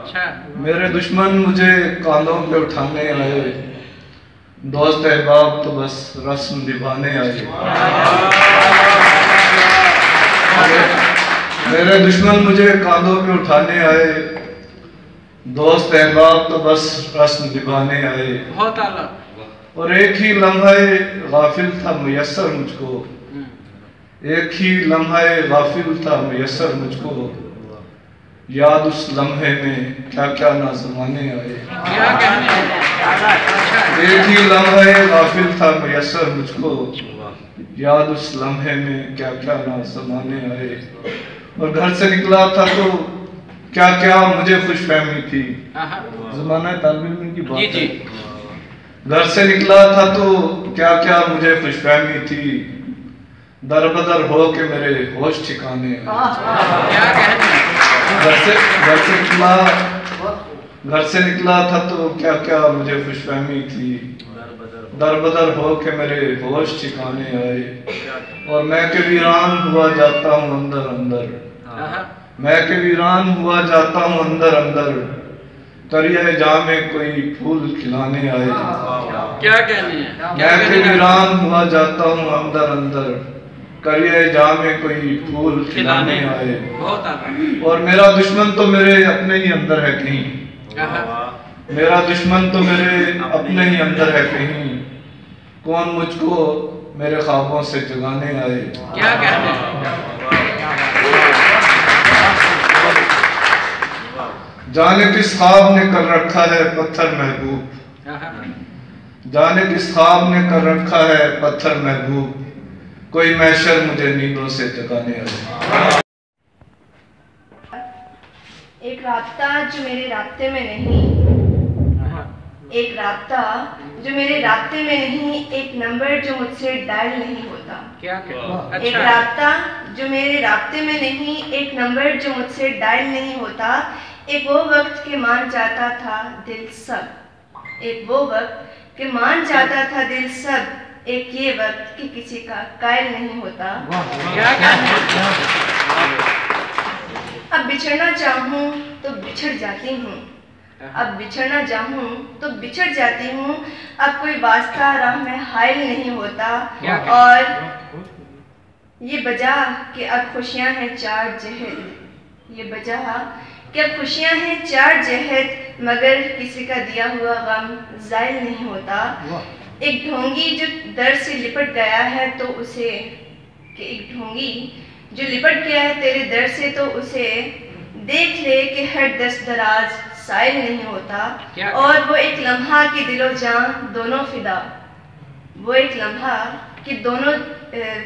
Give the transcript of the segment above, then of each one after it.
अच्छा। मेरे दुश्मन मुझे कांधों पे उठाने आए, दोस्त अहबाब तो बस रस्म निभाने आए। मेरे दुश्मन मुझे कांधों पे उठाने आए, दोस्त अहबाब तो बस रस्म निभाने आए। बहुत आला। और एक ही लम्हे गाफिल था मुयस्सर मुझको, एक ही लम्हे गाफिल था मुयस्सर मुझको, याद उस लम्हे में क्या क्या ना ज़माने आए। क्या कहने। एक ही लम्हे गाफिल था मुयस्सर मुझको, याद उस लम्हे में क्या क्या ना ज़माने आए। और घर से निकला था तो क्या क्या मुझे खुशफहमी थी। ज़माना तालिब इल्म की बात है। घर से निकला था तो क्या क्या मुझे खुशफहमी थी, दर बदर हो के मेरे होश ठिकाने आए। घर से निकला था तो क्या क्या मुझे खुशफहमी थी, दर बदर हो के मेरे होश ठिकाने आए। और मैं के वीरान हुआ जाता हूँ अंदर अंदर, मैं के वीरान हुआ जाता हूँ अंदर अंदर, करिए जामे कोई फूल खिलाने आए। क्या कहने हैं। मैं के वीरान हुआ जाता हूँ अंदर अंदर, करिए जामे कोई फूल खिलाने आए। बहुत आला। और मेरा दुश्मन तो मेरे अपने ही अंदर है कहीं, मेरा दुश्मन तो मेरे अपने ही अंदर है कहीं, कौन मुझको मेरे ख्वाबों से जगाने आए। क्या कहने हैं। जाने किस ख्वाब ने कर रखा है पत्थर महबूब, जाने किस ख्वाब ने कर रखा है पत्थर महबूब, कोई महशर मुझे नींदों से जगाने आए। एक राब्ता जो मेरे राब्ते में नहीं, एक राब्ता जो मेरे राब्ते में नहीं, एक नंबर जो मुझसे डायल नहीं होता। क्या कहने। एक राब्ता जो मेरे राब्ते में नहीं, एक नंबर जो मुझसे डायल नहीं होता। एक वो वक्त के मान जाता था दिल सब, एक वो वक्त के मान जाता था दिल सब, एक ये वक्त कि किसी का कायल नहीं होता। अब बिछड़ना चाहूँ तो बिछड़ जाती हूँ, अब बिछड़ना चाहूँ तो बिछड़ जाती हूँ, अब कोई वास्ता राह में हायल नहीं होता। और ये बजा कि अब खुशियाँ हैं चार जहद, ये बजा कि अब खुशियाँ हैं चार जहद, मगर किसी का दिया हुआ गम ज़ायल नहीं होता। एक ढोंगी जो दर से लिपट गया है तो उसे, कि एक ढोंगी जो लिपट गया है तेरे दर से तो उसे देख ले कि हर दस्त दराज साइल नहीं होता। और वो एक लम्हा कि दिलो जान दोनों फिदा, वो एक लम्हा कि दोनों,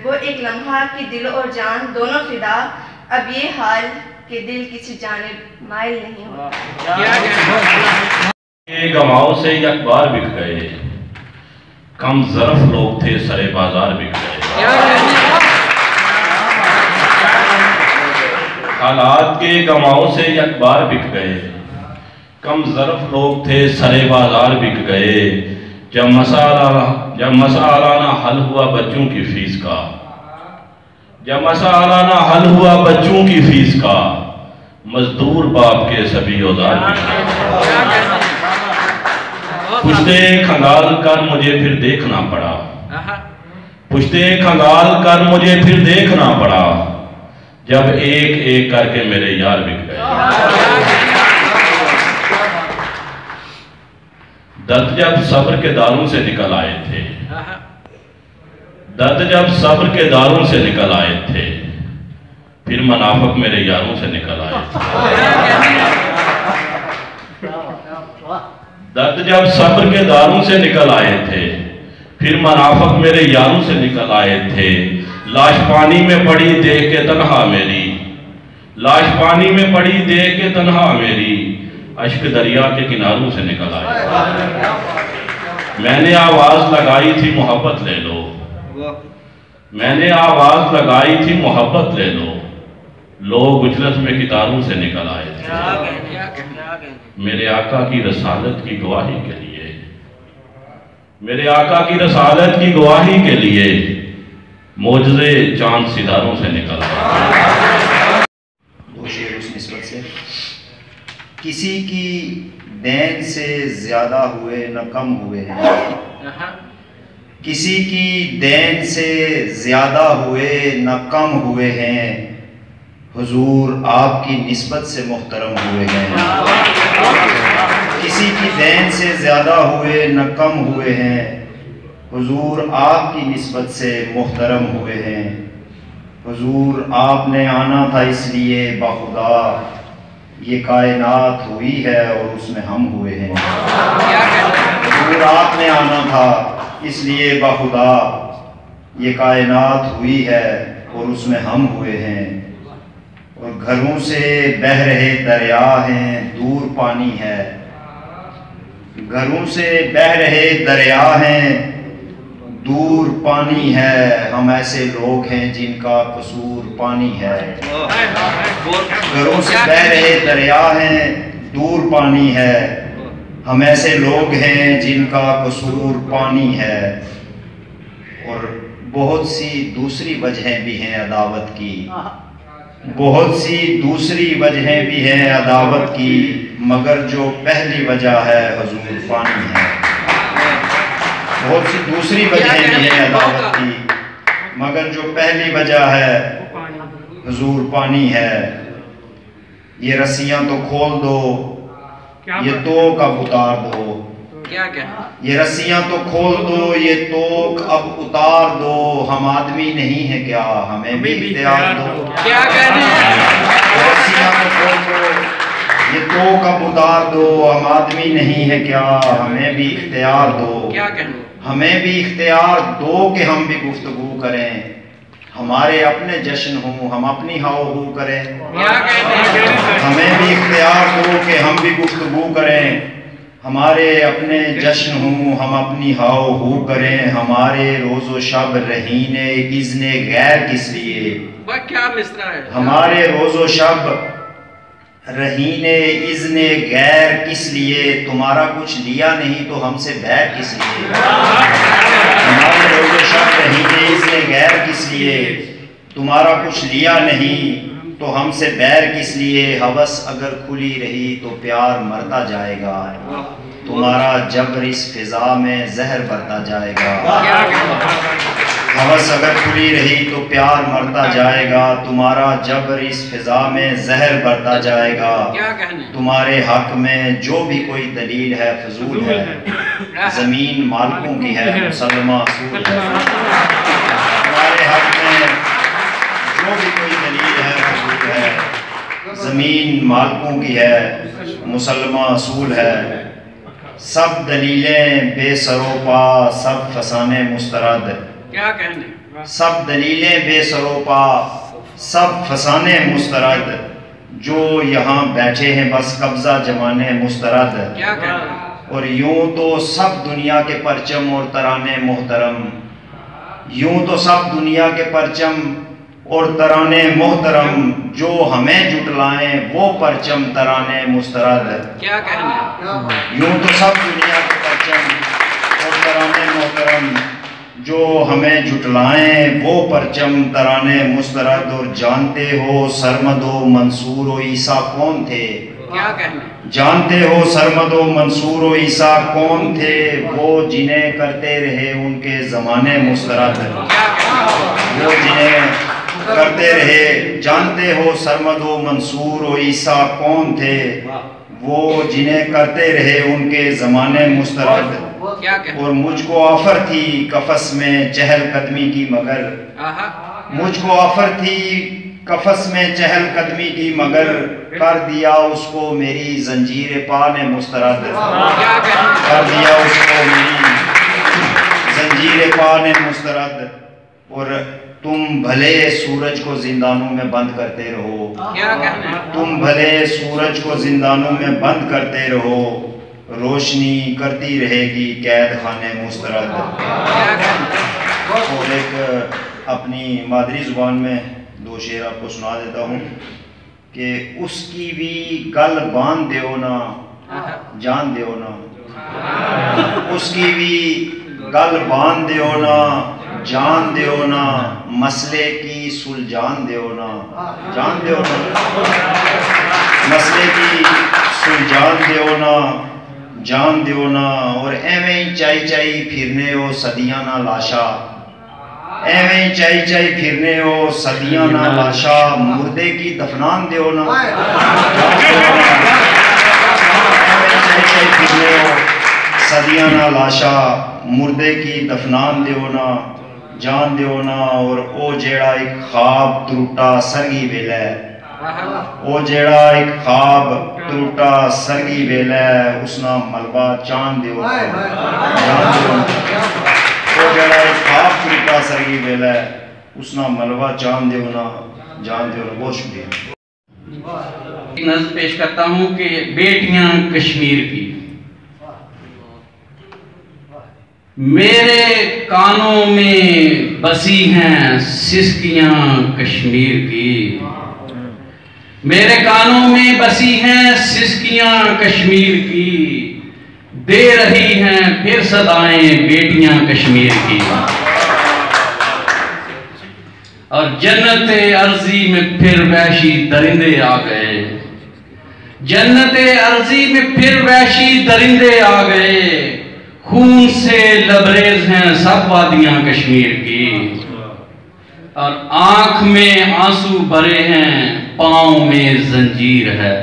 वो एक लम्हा कि दिल और जान दोनों फिदा, अब ये हाल कि दिल किसी जानिब माइल नहीं होता। गमाओं से अखबार बिक गए, कम ज़रफ़ लोग थे सरे बाजार बिक गए। हालात के गमाओं से अखबार बिक गए, कम ज़रफ़ लोग थे सरे बाजार बिक गए। जब मसाला ना हल हुआ बच्चों की फीस का, जब मसाला ना हल हुआ बच्चों की फीस का, मजदूर बाप के सभी औजार बिक गए। पुश्ते खंगाल कर मुझे फिर देखना पड़ा, पुश्ते खंगाल कर मुझे फिर देखना पड़ा, जब एक एक करके मेरे यार बिक गए। दर्द जब सब्र के दारों से निकल आए थे, दर्द जब सब्र के दारों से निकल आए थे, फिर मुनाफिक मेरे यारों से निकल आए थे। दर्द जब सब्र के दारों से निकल आए थे, फिर मुनाफिक मेरे यारों से निकल आए थे। लाश पानी में पड़ी देख के तन्हा मेरी, लाश पानी में पड़ी देख के तन्हा मेरी, अश्क दरिया के किनारों से निकल आए। मैंने आवाज लगाई थी मोहब्बत ले लो, मैंने आवाज लगाई थी मोहब्बत ले लो, लोग उजलत में कितारों से निकल आए थे। मेरे आका की रसालत की गवाही के लिए, मेरे आका की रसालत की गवाही के लिए, मोजज़े चांद सितारों से निकल आए। दो शेर उस निस्बत से। किसी की देन से ज़्यादा हुए न कम हुए हैं, किसी की देन से ज़्यादा हुए न कम हुए हैं, हुजूर आपकी निस्बत से मुहतरम हुए हैं। किसी की देन से ज़्यादा हुए न कम हुए हैं, हुजूर आपकी निस्बत से मुहतरम हुए हैं। हुजूर आपने आना था इसलिए बाखुदा ये कायनात हुई है और उसमें हम हुए हैं। हुजूर आपने आना था इसलिए बाखुदा ये कायनात हुई है और उसमें हम हुए हैं। और घरों से बह रहे दरिया हैं, दूर पानी है। घरों से बह रहे दरिया हैं, दूर पानी है। हम ऐसे लोग हैं जिनका कसूर पानी है। घरों से बह रहे दरिया हैं, दूर पानी है। हम ऐसे लोग हैं जिनका कसूर पानी है। और बहुत सी दूसरी वजहें भी हैं अदावत की, बहुत सी दूसरी वजहें भी हैं अदावत की, मगर जो पहली वजह है हुजूर पानी है। बहुत सी दूसरी वजहें भी हैं अदावत की, मगर जो पहली वजह है हुजूर पानी है। ये रस्सियां तो खोल दो, ये तोक अब उतार दो। क्या क्या? ये रस्सियां तो खोल दो, ये तोक अब उतार दो। हम आदमी नहीं है क्या, हमें भी इख्तियार दो। क्या कहने? ये रस्सियां तो खोल दो, ये तोक अब उतार दो। हम आदमी नहीं है क्या, हमें भी इख्तियार दो। क्या कहने? हमें भी इख्तियार दो कि हम भी गुफ्तगू करें। हमारे अपने जश्न हों, हम अपनी हाओ हू करें। क्या कहने? हमें भी इख्तियार दो कि हम भी गुफ्तगू करें। हमारे अपने जश्न हों, हम अपनी हाओ हू करें। हमारे रोज़ो शब रहीने इज़्ने गैर किस लिए। वह क्या मिसरा है? हमारे रोज़ो शब रहीने इज़्ने गैर किस लिए। तुम्हारा कुछ लिया नहीं तो हमसे बैर किस लिए। हमारे रोज़ो शब रहीने इज़्ने गैर किस लिए। तुम्हारा कुछ लिया नहीं तो हमसे बैर किस लिए। हवस अगर खुली रही तो प्यार मरता जाएगा। तुम्हारा जबर इस फिजा में जहर बढ़ता जाएगा। हवस अगर खुली रही तो प्यार मरता जाएगा। तुम्हारा जबर इस फिजा में जहर बढ़ता जाएगा। क्या कहने? तुम्हारे हक में जो भी कोई दलील है फजूल है। जमीन मालिकों की है, मुसलमान असूल है। तुम्हारे हक में जो भी कोई दलील है फजूल है। जमीन मालिकों की है, मुसलमान असूल है। सब दलीलें बेसरोपा, सब फसाने मुस्तरद। क्या कहने? सब दलीलें बेसरोपा, सब फसाने मुस्तरद। जो यहाँ बैठे हैं बस कब्जा जमाने मुस्तरद। क्या कहने? और यूं तो सब दुनिया के परचम और तराने मोहतरम। यूं तो सब दुनिया के परचम और तराने मोहतरम। जो हमें जुटलाएं वो परचम तराने मुस्तरद। क्या कहने? यूं तो सब दुनिया के परचम और तराने मोहतरम। जो हमें जुटलाएं वो परचम तराने मुस्तरद। और जानते हो सरमदो मंसूर व ईसा कौन थे। क्या कहने? जानते हो सरमदो मंसूर व ईसा कौन थे। वो जिन्हें करते रहे उनके ज़माने मुस्तरद। वो जिन्हें करते रहे। जानते हो सरमदो मंसूर व ईसा कौन थे। वो जिन्हें करते रहे उनके ज़माने मुस्तरद। क्या कहने? और मुझको ऑफर थी कफस में चहलकदमी की मगर। मुझको ऑफर थी कफस में चहलकदमी की मगर। कर दिया उसको मेरी जंजीर पा ने मुस्तरद। क्या कहने? कर दिया उसको मेरी जंजीर पा ने मुस्तरद। और तुम भले सूरज को जिंदानों में बंद करते रहो। क्या कहने? तुम भले सूरज को जिंदानों में बंद करते रहो। रोशनी करती रहेगी कैद खाने मुस्तरद। क्या कहने? और एक अपनी मादरी जुबान में दो शेर आपको सुना देता हूँ कि उसकी भी गल बांध देओ ना जान देओ ना। उसकी भी गल बांध देओ ना जान देओ ना। मसले की सुलझान देओ ना जान देओ ना। मसले की जान दियो ना। और एवें ही चाई चाई फिरने हो सदियां ना लाशा, एवें ही चाई चाई फिरने हो सदियां ना लाशा, मुर्दे की दफनान दियो ना। एवें चाई चाई फिरने हो सदियां ना लाशा, मुर्दे की दफनान दियो ना, जान दियो ना। और ओ जेड़ा एक ख्वाब त्रुटा सरगी वेला, ओ जेड़ा एक ख्वाब त्रुटा सरगी वेला, उसना मलबा चांद दियो ना, जान दियो ना। ओ जेड़ा एक ख्वाब त्रुटा सरगी वेला, उसना मलबा चांद दियो ना, जान दियो ना। बहुत शुक्रिया। एक नज़्म पेश करता हूँ कि बेटियां कश्मीर की। मेरे कानों में बसी हैं सिसकियां कश्मीर की, मेरे कानों में बसी हैं सिसकियां कश्मीर की, दे रही हैं फिर सदाएं बेटियां कश्मीर की। और जन्नते अर्जी में फिर वहशी दरिंदे आ गए, जन्नते अर्जी में फिर वहशी दरिंदे आ गए, खून से लबरेज हैं सब वादियां कश्मीर की। और आंख में आंसू भरे हैं पांव में जंजीर है,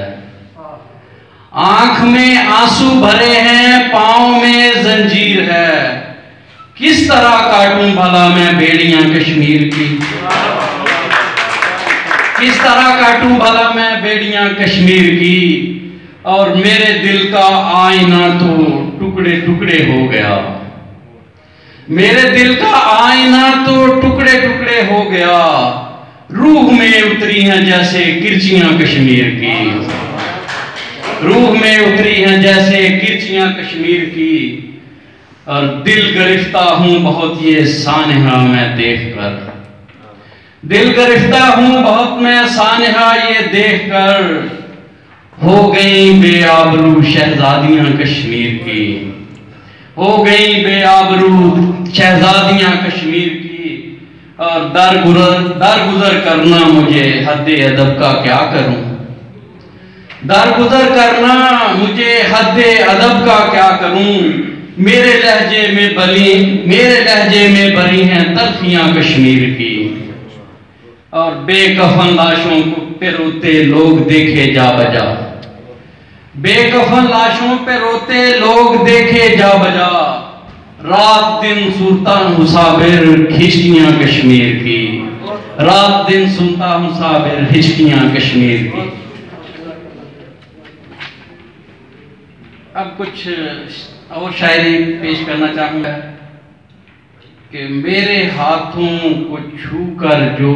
आंख में आंसू भरे हैं पांव में जंजीर है, किस तरह काटूं भला मैं बेड़ियां कश्मीर की, किस तरह काटूं भला मैं बेड़ियां कश्मीर की। और मेरे दिल का आईना तो टुकड़े टुकड़े हो गया, मेरे दिल का आईना तो टुकड़े टुकड़े हो गया, रूह में उतरी हैं जैसे किरचियां कश्मीर की, रूह में उतरी हैं जैसे किरचियां कश्मीर की। और दिल गिरफ्ता हूं बहुत ये सानहा मैं देखकर, दिल गिरफ्ता हूं बहुत मैं सानहा ये देखकर, हो गई बेआबरू शहजादियां कश्मीर की, हो गई बेआबरू शहजादियां कश्मीर की। और दर गुजर करना मुझे हद्दे अदब का क्या करूं, दर गुजर करना मुझे हद्दे अदब का क्या करूं। मेरे लहजे में भरी हैं तल्खियां कश्मीर की। और बेकफन लाशों को पे रोते लोग देखे जा बजा, बेकफन लाशों पे रोते लोग देखे जा बजा, रात दिन सुनता मुसाफिर हिचकियां कश्मीर की, रात दिन सुनता मुसाफिर हिचकियां कश्मीर की। अब कुछ और शायरी पेश करना चाहूंगा कि मेरे हाथों को छूकर जो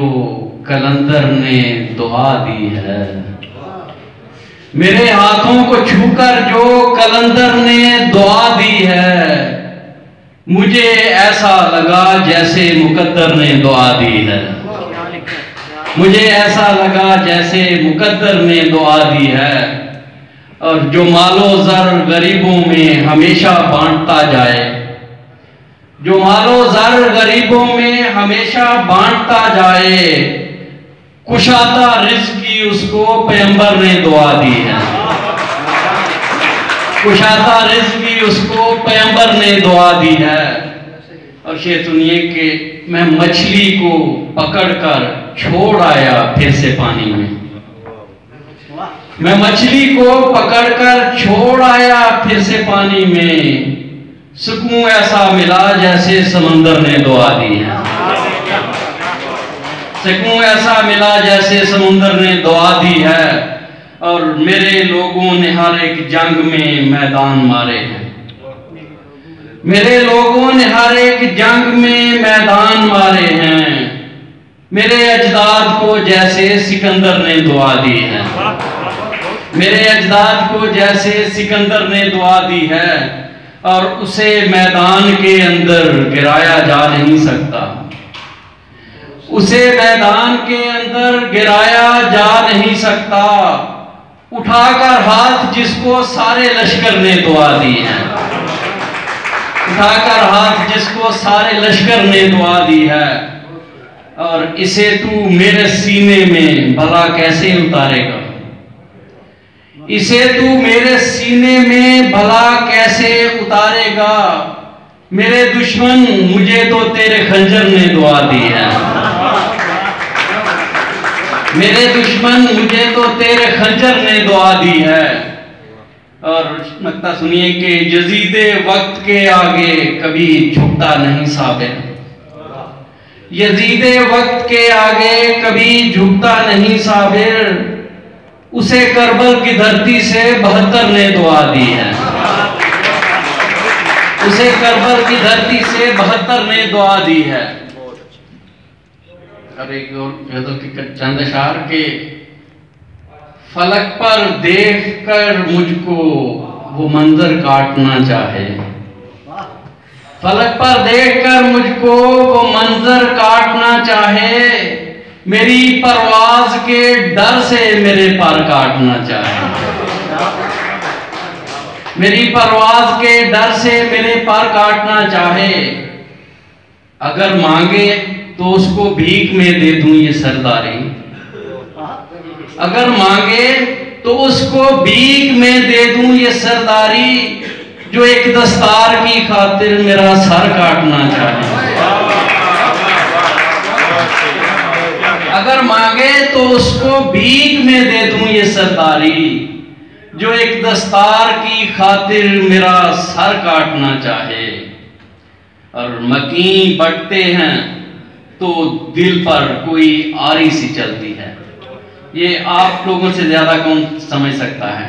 कलंदर ने दुआ दी है, मेरे हाथों को छूकर जो कलंदर ने दुआ दी है, मुझे ऐसा लगा जैसे मुकद्दर ने दुआ दी है, मुझे ऐसा लगा जैसे मुकद्दर ने दुआ दी है। और जो मालो ज़र गरीबों में हमेशा बांटता जाए, जो मालो ज़र गरीबों में हमेशा बांटता जाए, कुशाता रिज़्क़ी उसको पैगंबर ने दुआ दी है, कुशाता रिज़्क़ी उसको पैगंबर ने दुआ दी है। और शेर सुनिए कि मैं मछली को पकड़कर छोड़ आया फिर से पानी में, मैं मछली को पकड़कर छोड़ आया फिर से पानी में, सुकून ऐसा मिला जैसे समंदर ने दुआ दी है, सुकून ऐसा मिला जैसे समुंदर ने दुआ दी है। और मेरे लोगों ने हर एक जंग में मैदान मारे हैं, मेरे लोगों ने हर एक जंग में मैदान मारे हैं, मेरे अजदाद को जैसे सिकंदर ने दुआ दी है, मेरे अजदाद को जैसे सिकंदर ने दुआ दी है। और उसे मैदान के अंदर गिराया जा नहीं सकता, उसे मैदान के अंदर गिराया जा नहीं सकता, उठाकर हाथ जिसको सारे लश्कर ने दुआ दी है, उठाकर हाथ जिसको सारे लश्कर ने दुआ दी है। और इसे तू मेरे सीने में भला कैसे उतारेगा, इसे तू मेरे सीने में भला कैसे उतारेगा। मेरे दुश्मन मुझे तो तेरे खंजर ने दुआ दी है। मेरे दुश्मन मुझे तो तेरे खंजर ने दुआ दी है। और नक्ता सुनिए कि यजीदे वक्त के आगे कभी झुकता नहीं साबिर। यजीदे वक्त के आगे कभी झुकता नहीं साबिर। उसे करबल की धरती से 72 ने दुआ दी है। उसे करबल की धरती से 72 ने दुआ दी है। और एक और चंद अशार के फलक पर देखकर मुझको वो मंजर काटना चाहे। फलक पर देखकर मुझको वो मंजर काटना चाहे। मेरी परवाज के डर से मेरे पर काटना चाहे। मेरी परवाज के डर से मेरे पर काटना चाहे। अगर मांगे तो उसको भीख में दे दूं ये सरदारी। अगर मांगे तो उसको भीख में दे दूं ये सरदारी। जो एक दस्तार की खातिर मेरा सर काटना चाहे। अगर मांगे तो उसको भीख में दे दूं ये सरदारी। जो एक दस्तार की खातिर मेरा सर काटना चाहे। और मकीन बटते हैं तो दिल पर कोई आरी सी चलती है। ये आप लोगों से ज्यादा कौन समझ सकता है।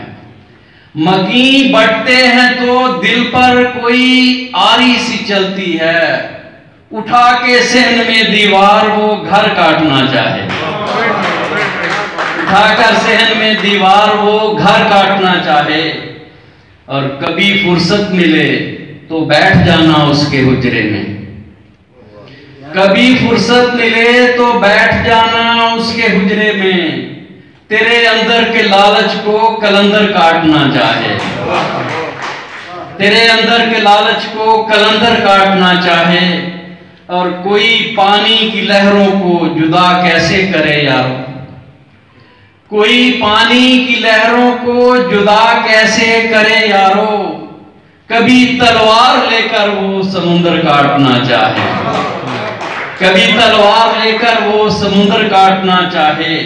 मकीन बटते हैं तो दिल पर कोई आरी सी चलती है। उठा के सहन में दीवार वो घर काटना चाहे। उठाकर सहन में दीवार वो घर काटना चाहे। और कभी फुर्सत मिले तो बैठ जाना उसके हुजरे में। कभी फुर्सत मिले तो बैठ जाना उसके हुजरे में। तेरे अंदर के लालच को कलंदर काटना चाहे। तेरे अंदर के लालच को कलंदर काटना चाहे। और कोई पानी की लहरों को जुदा कैसे करे यारो। कोई पानी की लहरों को जुदा कैसे करे यारो। कभी तलवार लेकर वो समुंदर काटना चाहे। कभी तलवार लेकर वो समुंदर काटना चाहे।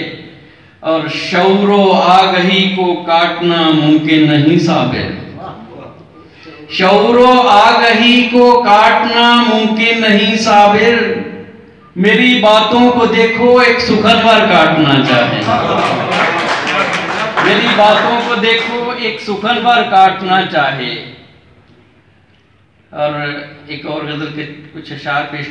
और शौरो आगही को काटना मुमकिन नहीं साबिर। शौरो आगही को काटना मुमकिन नहीं साबिर। मेरी बातों को देखो एक सुखनवर काटना चाहे। मेरी बातों को देखो एक सुखनवर काटना चाहे। और एक और गजल के कुछ अशार पेश